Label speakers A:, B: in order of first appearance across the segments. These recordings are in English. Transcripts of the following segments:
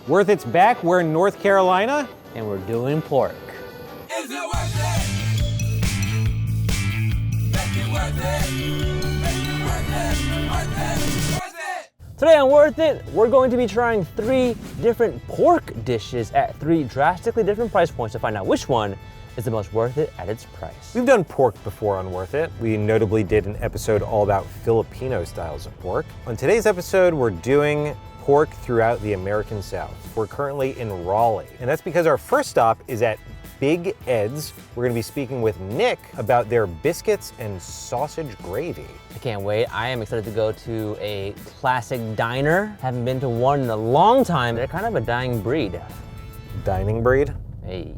A: Worth It's back. We're in North Carolina.
B: And we're doing pork.
C: Is it worth it? Make it worth it. Make it worth it. Worth it. Worth it.
B: Today on Worth It, we're going to be trying 3 different pork dishes at 3 drastically different price points to find out which one is the most worth it at its price.
A: We've done pork before on Worth It. We notably did an episode all about Filipino styles of pork. On today's episode, we're doing pork throughout the American South. We're currently in Raleigh, and that's because our first stop is at Big Ed's. We're gonna be speaking with Nick about their biscuits and sausage gravy.
B: I can't wait. I am excited to go to a classic diner. Haven't been to one in a long time. They're kind of a dying breed.
A: Dining breed?
B: Hey.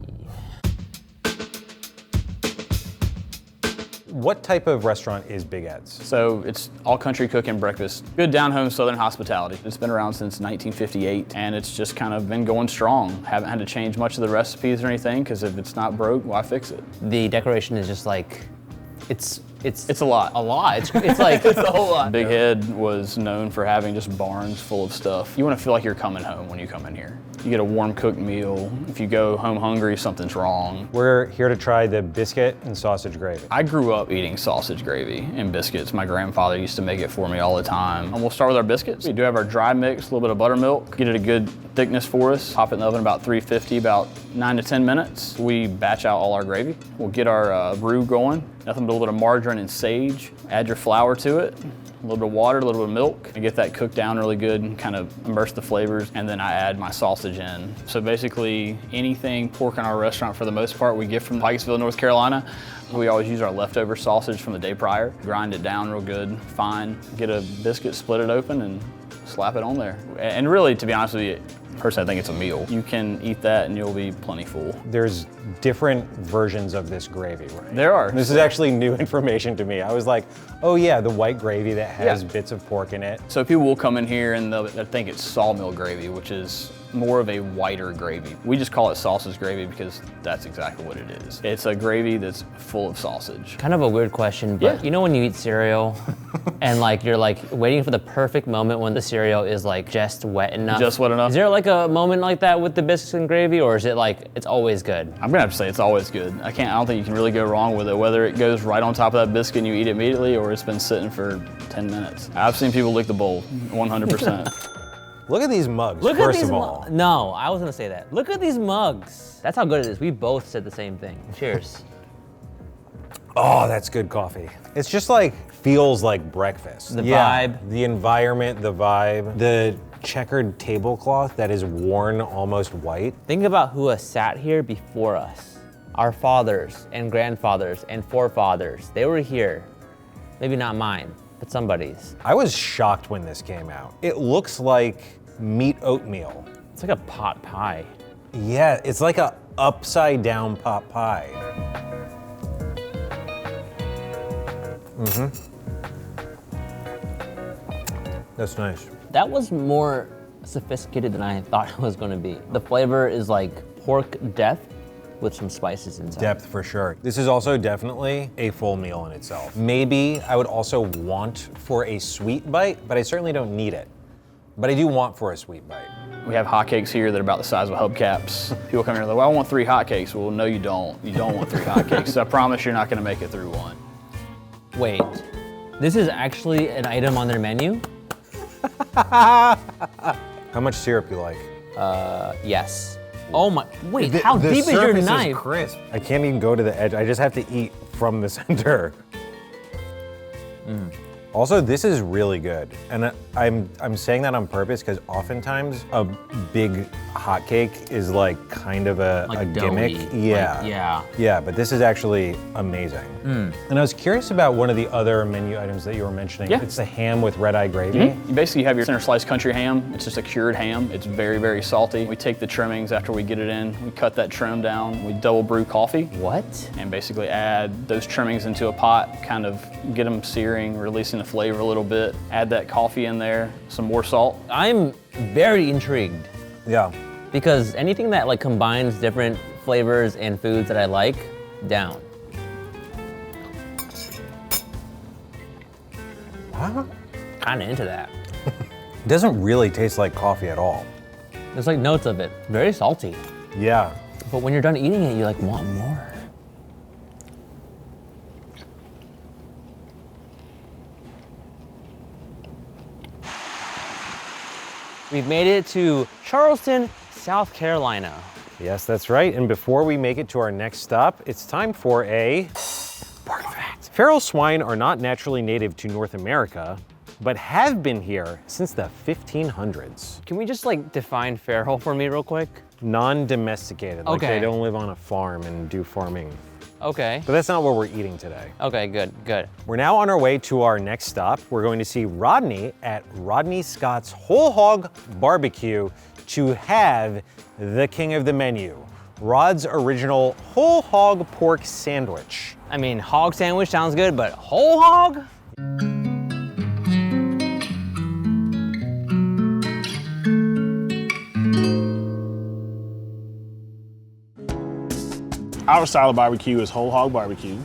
A: What type of restaurant is Big Ed's?
D: So it's all country cooking breakfast. Good down-home Southern hospitality. It's been around since 1958 and it's just kind of been going strong. Haven't had to change much of the recipes or anything because if it's not broke, why fix it?
B: The decoration is just like, it's
D: a lot.
B: A lot. It's like, it's a whole lot.
D: Big Head was known for having just barns full of stuff. You want to feel like you're coming home when you come in here. You get a warm cooked meal. If you go home hungry, something's wrong.
A: We're here to try the biscuit and sausage gravy.
D: I grew up eating sausage gravy and biscuits. My grandfather used to make it for me all the time. And we'll start with our biscuits. We do have our dry mix, a little bit of buttermilk, get it a good thickness for us. Pop it in the oven about 350, about 9 to 10 minutes. We batch out all our gravy. We'll get our roux going. Nothing but a little bit of margarine and sage. Add your flour to it. A little bit of water, a little bit of milk, and get that cooked down really good and kind of immerse the flavors, and then I add my sausage in. So basically anything pork in our restaurant for the most part we get from Pikesville, North Carolina. We always use our leftover sausage from the day prior, grind it down real good, fine, get a biscuit, split it open, and slap it on there. And really, to be honest with you, personally, I think it's a meal. You can eat that and you'll be plenty full.
A: There's different versions of this gravy, right?
D: There are.
A: This is actually new information to me. I was like, oh yeah, the white gravy that has bits of pork in it.
D: So people will come in here and they'll think it's sawmill gravy, which is more of a whiter gravy. We just call it sausage gravy because that's exactly what it is. It's a gravy that's full of sausage.
B: Kind of a weird question, but you know when you eat cereal and like you're like waiting for the perfect moment when the cereal is like just wet enough?
D: Just wet enough.
B: Is there like a moment like that with the biscuits and gravy, or is it like it's always good?
D: I'm gonna have to say it's always good. I don't think you can really go wrong with it, whether it goes right on top of that biscuit and you eat it immediately or it's been sitting for 10 minutes. I've seen people lick the bowl, 100%.
A: Look at these mugs,
B: Look
A: first
B: at these
A: of all.
B: No, I was gonna say that. Look at these mugs. That's how good it is. We both said the same thing. Cheers.
A: Oh, that's good coffee. It's just like, feels like breakfast.
B: The vibe.
A: The environment, the vibe. The checkered tablecloth that is worn almost white.
B: Think about who has sat here before us. Our fathers and grandfathers and forefathers. They were here. Maybe not mine, but somebody's.
A: I was shocked when this came out. It looks like meat oatmeal.
B: It's like a pot pie.
A: Yeah, it's like a upside down pot pie. That's nice.
B: That was more sophisticated than I thought it was gonna be. The flavor is like pork depth with some spices inside.
A: Depth for sure. This is also definitely a full meal in itself. Maybe I would also want for a sweet bite, but I certainly don't need it. But I do want for a sweet bite.
D: We have hotcakes here that are about the size of hubcaps. People come here and they're like, well, I want 3 hotcakes. Well, no, you don't. You don't want 3 hotcakes. So I promise you're not gonna make it through one.
B: Wait, this is actually an item on their menu?
A: How much syrup you like?
B: Yes. Oh my, wait, how deep is your
A: surface
B: knife?
A: Is crisp. I can't even go to the edge. I just have to eat from the center. Also, this is really good. And I'm saying that on purpose because oftentimes a big hot cake is like kind of a gimmick. Yeah. Yeah, but this is actually amazing. And I was curious about one of the other menu items that you were mentioning.
D: Yeah.
A: It's the ham with red-eye gravy.
D: You basically have your center sliced country ham. It's just a cured ham. It's very, very salty. We take the trimmings after we get it in. We cut that trim down. We double brew coffee.
B: What?
D: And basically add those trimmings into a pot, kind of get them searing, releasing the flavor a little bit. Add that coffee in there, some more salt.
B: I'm very intrigued
A: Yeah.
B: because anything that like combines different flavors and foods that I like, down.
A: Huh?
B: Kinda into that.
A: It doesn't really taste like coffee at all.
B: There's like notes of it. Very salty.
A: Yeah.
B: But when you're done eating it, you like want more. We've made it to Charleston, South Carolina.
A: Yes, that's right. And before we make it to our next stop, it's time for a pork fact. Feral swine are not naturally native to North America, but have been here since the 1500s.
B: Can we just like define feral for me real quick?
A: Non-domesticated, like
B: Okay.
A: they don't live on a farm and do farming.
B: Okay.
A: But that's not what we're eating today.
B: Okay, good, good.
A: We're now on our way to our next stop. We're going to see Rodney at Rodney Scott's Whole Hog Barbecue to have the king of the menu, Rod's original whole hog pork sandwich.
B: I mean, hog sandwich sounds good, but whole hog?
E: Our style of barbecue is whole hog barbecue,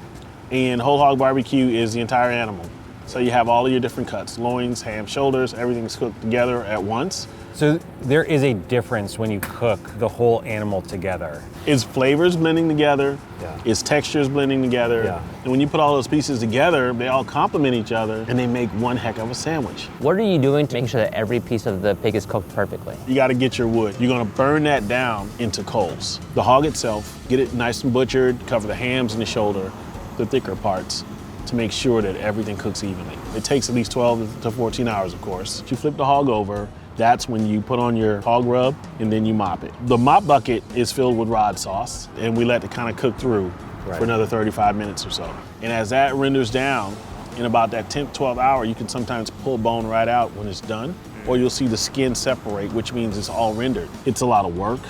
E: and whole hog barbecue is the entire animal. So you have all of your different cuts, loins, ham, shoulders, everything's cooked together at once.
A: So there is a difference when you cook the whole animal together.
E: It's flavors blending together,
A: Yeah.
E: it's textures blending together,
A: Yeah.
E: and when you put all those pieces together, they all complement each other and they make one heck of a sandwich.
B: What are you doing to make sure that every piece of the pig is cooked perfectly?
E: You gotta get your wood. You're gonna burn that down into coals. The hog itself, get it nice and butchered, cover the hams and the shoulder, the thicker parts, to make sure that everything cooks evenly. It takes at least 12 to 14 hours, of course. You flip the hog over, that's when you put on your hog rub and then you mop it. The mop bucket is filled with rod sauce and we let it kind of cook through for another 35 minutes or so. And as that renders down, in about that 10th, 12th hour, you can sometimes pull bone right out when it's done, or you'll see the skin separate, which means it's all rendered. It's a lot of work.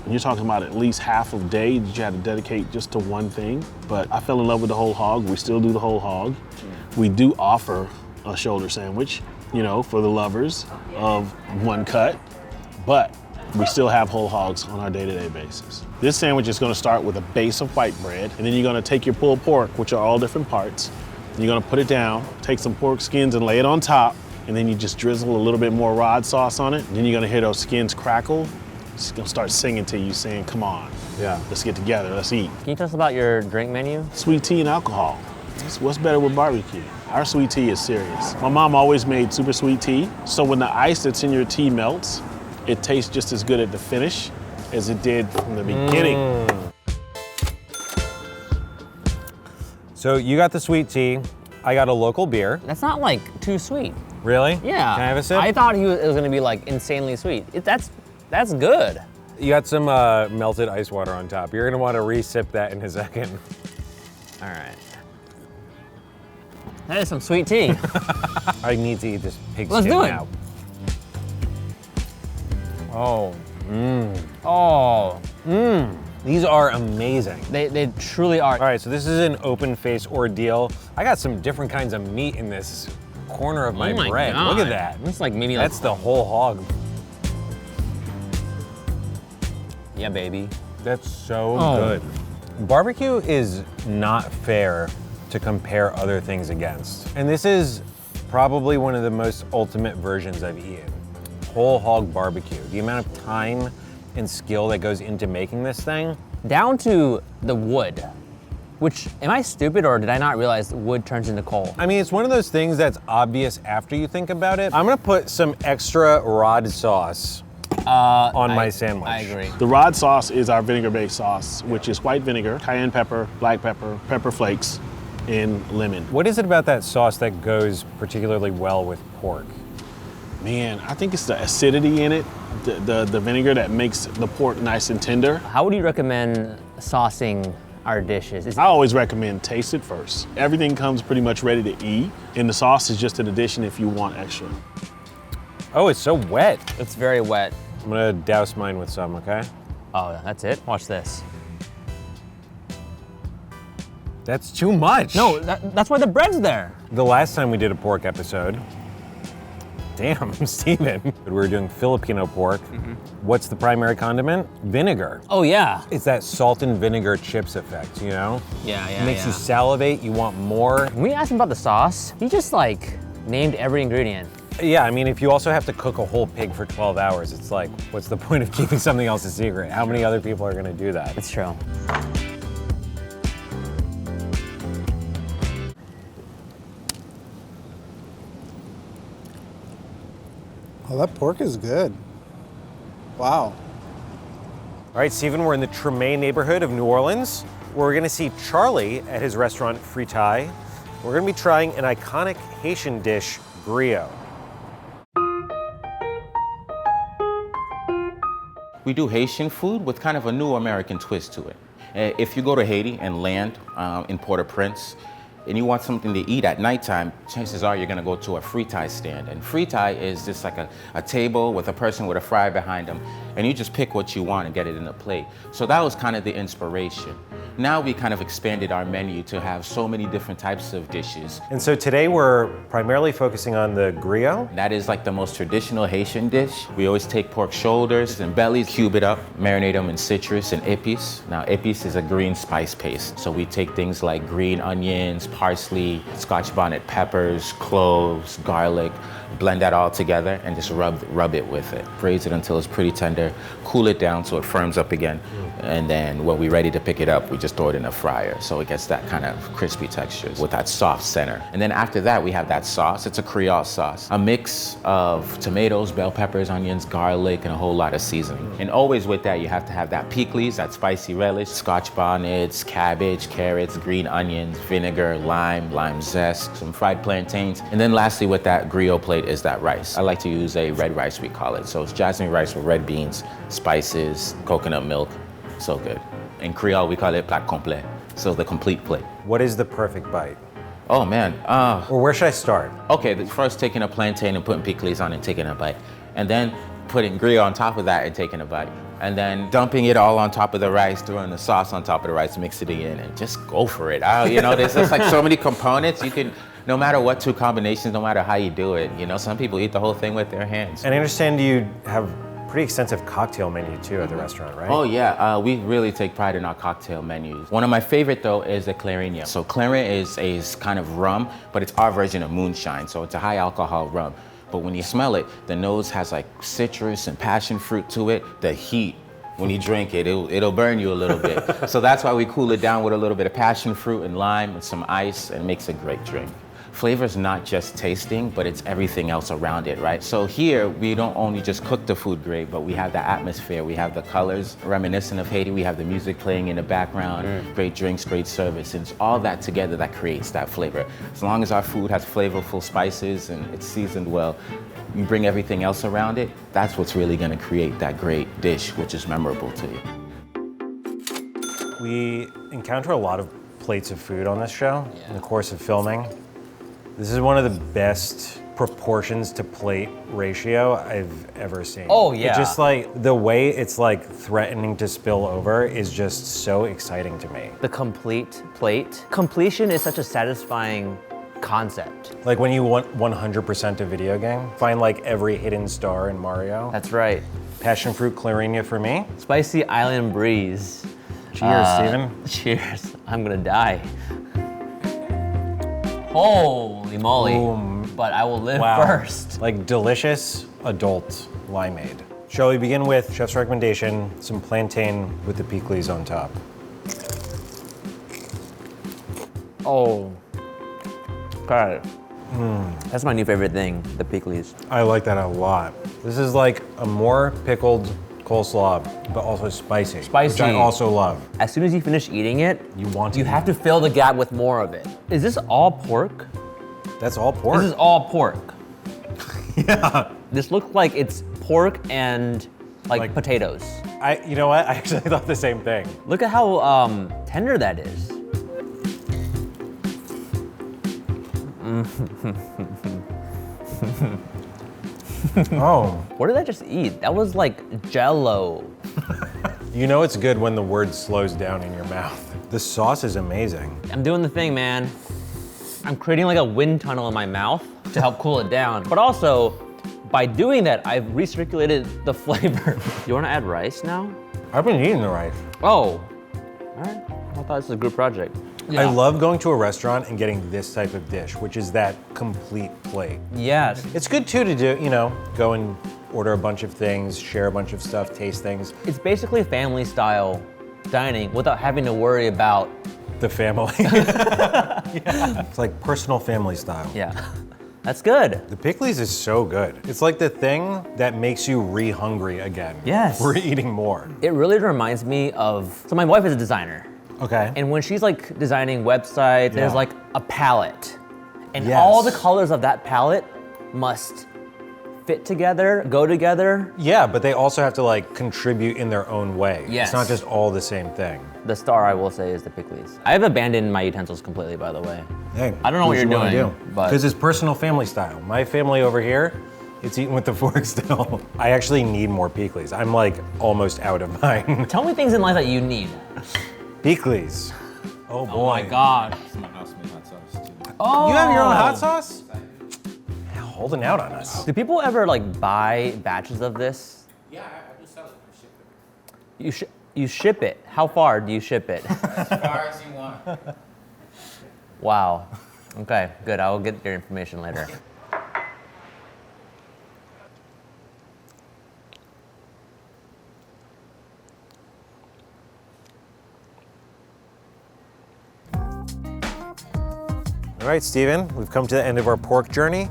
E: And you're talking about at least half of the day that you had to dedicate just to one thing. But I fell in love with the whole hog. We still do the whole hog. We do offer a shoulder sandwich, you know, for the lovers of one cut, but we still have whole hogs on our day-to-day basis. This sandwich is gonna start with a base of white bread, and then you're gonna take your pulled pork, which are all different parts, and you're gonna put it down, take some pork skins and lay it on top, and then you just drizzle a little bit more rod sauce on it, and then you're gonna hear those skins crackle. It's gonna start singing to you, saying, come on,
A: Yeah.
E: let's get together, let's eat.
B: Can you tell us about your drink menu?
E: Sweet tea and alcohol. What's better with barbecue? Our sweet tea is serious. My mom always made super sweet tea, so when the ice that's in your tea melts, it tastes just as good at the finish as it did from the beginning.
A: So you got the sweet tea, I got a local beer.
B: That's not like too sweet.
A: Really?
B: Yeah.
A: Can I have a sip?
B: I thought it was gonna be like insanely sweet. That's good.
A: You got some melted ice water on top. You're gonna want to re-sip that in a second.
B: All right. That is some sweet tea.
A: I need to eat this pig
B: Let's
A: skin
B: do it.
A: now.
B: Oh. Oh.
A: These are amazing.
B: They truly are.
A: All right, so this is an open face ordeal. I got some different kinds of meat in this corner of my
B: Oh my
A: bread.
B: God.
A: Look at that.
B: It's like maybe like
A: That's the whole hog.
B: yeah, baby.
A: That's so
B: Oh.
A: good. Barbecue is not fair to compare other things against. And this is probably one of the most ultimate versions I've eaten. Whole hog barbecue. The amount of time and skill that goes into making this thing.
B: Down to the wood, which, am I stupid or did I not realize wood turns into coal?
A: I mean, it's one of those things that's obvious after you think about it. I'm gonna put some extra rod sauce on my sandwich.
B: I agree.
E: The rod sauce is our vinegar-based sauce, which is white vinegar, cayenne pepper, black pepper, pepper flakes, and lemon.
A: What is it about that sauce that goes particularly well with pork?
E: Man, I think it's the acidity in it, the vinegar that makes the pork nice and tender.
B: How would you recommend saucing our dishes?
E: I always recommend taste it first. Everything comes pretty much ready to eat, and the sauce is just an addition if you want extra.
A: Oh, it's so wet.
B: It's very wet.
A: I'm gonna douse mine with some, okay?
B: Oh, that's it? Watch this.
A: That's too much.
B: No, that's why the bread's there.
A: The last time we did a pork episode, damn, Steven, we were doing Filipino pork. What's the primary condiment? Vinegar.
B: Oh, yeah.
A: It's that salt and vinegar chips effect, you know?
B: Yeah,
A: It makes you salivate, you want more.
B: When we asked him about the sauce, he just like named every ingredient.
A: Yeah, I mean, if you also have to cook a whole pig for 12 hours, it's like, what's the point of keeping something else a secret? How many other people are gonna do that?
B: It's true.
F: Oh, that pork is good. Wow.
A: All right, Stephen, we're in the Treme neighborhood of New Orleans, where we're gonna see Charlie at his restaurant Fritai. We're gonna be trying an iconic Haitian dish, Griot.
G: We do Haitian food with kind of a new American twist to it. If you go to Haiti and land in Port-au-Prince, and you want something to eat at nighttime, chances are you're gonna go to a fritai stand. And fritai is just like a table with a person with a fryer behind them, and you just pick what you want and get it in a plate. So that was kind of the inspiration. Now we kind of expanded our menu to have so many different types of dishes.
A: And so today we're primarily focusing on the griot.
G: That is like the most traditional Haitian dish. We always take pork shoulders and bellies, cube it up, marinate them in citrus and épices. Now épices is a green spice paste. So we take things like green onions, parsley, Scotch bonnet peppers, cloves, garlic, blend that all together and just rub it with it. Braise it until it's pretty tender, cool it down so it firms up again. And then when we're ready to pick it up, we just throw it in a fryer. So it gets that kind of crispy texture with that soft center. And then after that, we have that sauce. It's a Creole sauce, a mix of tomatoes, bell peppers, onions, garlic, and a whole lot of seasoning. And always with that, you have to have that pickles, that spicy relish, Scotch bonnets, cabbage, carrots, green onions, vinegar, lime zest, some fried plantains. And then lastly with that griot plate is that rice. I like to use a red rice, we call it. So it's jasmine rice with red beans, spices, coconut milk. So good. In Creole, we call it plat complet. So the complete plate.
A: What is the perfect bite?
G: Oh man.
A: Or where should I start?
G: Okay, first taking a plantain and putting pickles on and taking a bite. And then putting griot on top of that and taking a bite. And then dumping it all on top of the rice, throwing the sauce on top of the rice, mixing it in, and just go for it. You know, there's just like so many components. You can, no matter what two combinations, no matter how you do it, you know, some people eat the whole thing with their hands.
A: And I understand you have pretty extensive cocktail menu too at the restaurant, right?
G: Oh yeah, we really take pride in our cocktail menus. One of my favorite though is the Clarinha. So Clarinha is kind of rum, but it's our version of moonshine. So it's a high alcohol rum. But when you smell it, the nose has like citrus and passion fruit to it. The heat, when you drink it, it'll burn you a little bit. So that's why we cool it down with a little bit of passion fruit and lime and some ice, and it makes a great drink. Flavor's not just tasting, but it's everything else around it, right? So here, we don't only just cook the food great, but we have the atmosphere, we have the colors reminiscent of Haiti, we have the music playing in the background, great drinks, great service, and it's all that together that creates that flavor. As long as our food has flavorful spices and it's seasoned well, you bring everything else around it, that's what's really gonna create that great dish, which is memorable to you.
A: We encounter a lot of plates of food on this show in the course of filming. This is one of the best proportions to plate ratio I've ever seen.
B: Oh, yeah.
A: It just like, the way it's like threatening to spill over is just so exciting to me.
B: The complete plate. Completion is such a satisfying concept.
A: Like when you want 100% a video game, find like every hidden star in Mario.
B: That's right.
A: Passion fruit Clarinha for me.
B: Spicy island breeze.
A: Cheers, Steven.
B: Cheers. I'm gonna die. Holy moly.
A: Boom.
B: But I will live
A: Wow.
B: first.
A: Like delicious adult limeade. Shall we begin with chef's recommendation, some plantain with the pickles on top?
B: Oh. God. That's my new favorite thing, the pickles.
A: I like that a lot. This is like a more pickled coleslaw, but also spicy.
B: Spicy.
A: Which I also love.
B: As soon as you finish eating it,
A: You want to
B: you
A: eat
B: have to fill the gap with more of it. Is this all pork?
A: That's all pork.
B: This is all pork.
A: Yeah.
B: This looks like it's pork and like potatoes.
A: You know what? I actually thought the same thing.
B: Look at how tender that is.
A: Oh.
B: What did I just eat? That was like Jello.
A: You know it's good when the word slows down in your mouth. The sauce is amazing.
B: I'm doing the thing, man. I'm creating like a wind tunnel in my mouth to help cool it down. But also, by doing that, I've recirculated the flavor. You wanna add rice now?
A: I've been eating the rice.
B: Oh, all right. I thought this was a group project.
A: I love going to a restaurant and getting this type of dish, which is that complete plate.
B: Yes.
A: It's good too to do, you know, go and order a bunch of things, share a bunch of stuff, taste things.
B: It's basically family style dining without having to worry about
A: The family. Yeah. It's like personal family style.
B: Yeah. That's good.
A: The pickles is so good. It's like the thing that makes you re-hungry again.
B: Yes.
A: For eating more.
B: It really reminds me of, so my wife is a designer.
A: Okay.
B: And when she's like designing websites, there's like a palette. And
A: Yes.
B: all the colors of that palette must fit together, go together.
A: Yeah, but they also have to like contribute in their own way.
B: Yes.
A: It's not just all the same thing.
B: The star, I will say, is the pickles. I have abandoned my utensils completely, by the way.
A: Hey,
B: I don't know what you're doing, but-
A: Because it's personal family style. My family over here, it's eaten with the fork still. I actually need more pickles. I'm like almost out of mine.
B: Tell me things in life that you need.
A: Pickles. Oh boy.
B: Oh my God. Oh.
A: You have your own hot sauce? Holding out on us.
B: Do people ever like buy batches of this?
G: Yeah, I do sell it.
B: You ship it. How far do you ship it?
G: As far as you want.
B: Wow. Okay, good. I will get your information later.
A: All right, Steven, we've come to the end of our pork journey.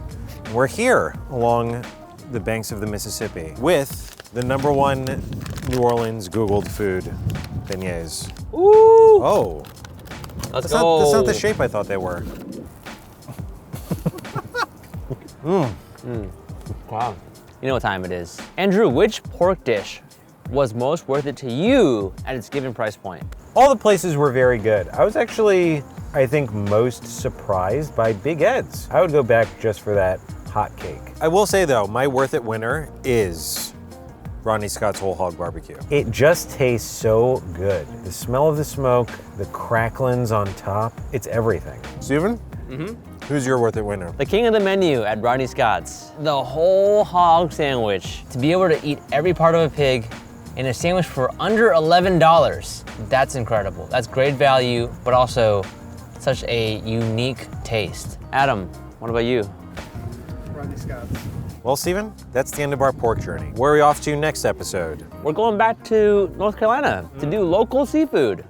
A: We're here along the banks of the Mississippi with the #1 New Orleans Googled food, beignets.
B: Ooh!
A: Oh,
B: Let's
A: that's
B: go.
A: not the shape I thought they were.
B: Wow. You know what time it is. Andrew, which pork dish was most worth it to you at its given price point?
A: All the places were very good. I was actually, I think, most surprised by Big Ed's. I would go back just for that hot cake. I will say though, my worth it winner is Rodney Scott's Whole Hog Barbecue. It just tastes so good. The smell of the smoke, the cracklings on top, it's everything. Steven? Who's your worth it winner?
B: The king of the menu at Rodney Scott's. The whole hog sandwich. To be able to eat every part of a pig in a sandwich for under $11. That's incredible. That's great value, but also such a unique taste. Adam, what about you?
F: Rodney Scott's.
A: Well, Steven, that's the end of our pork journey. Where are we off to next episode?
B: We're going back to North Carolina to do local seafood.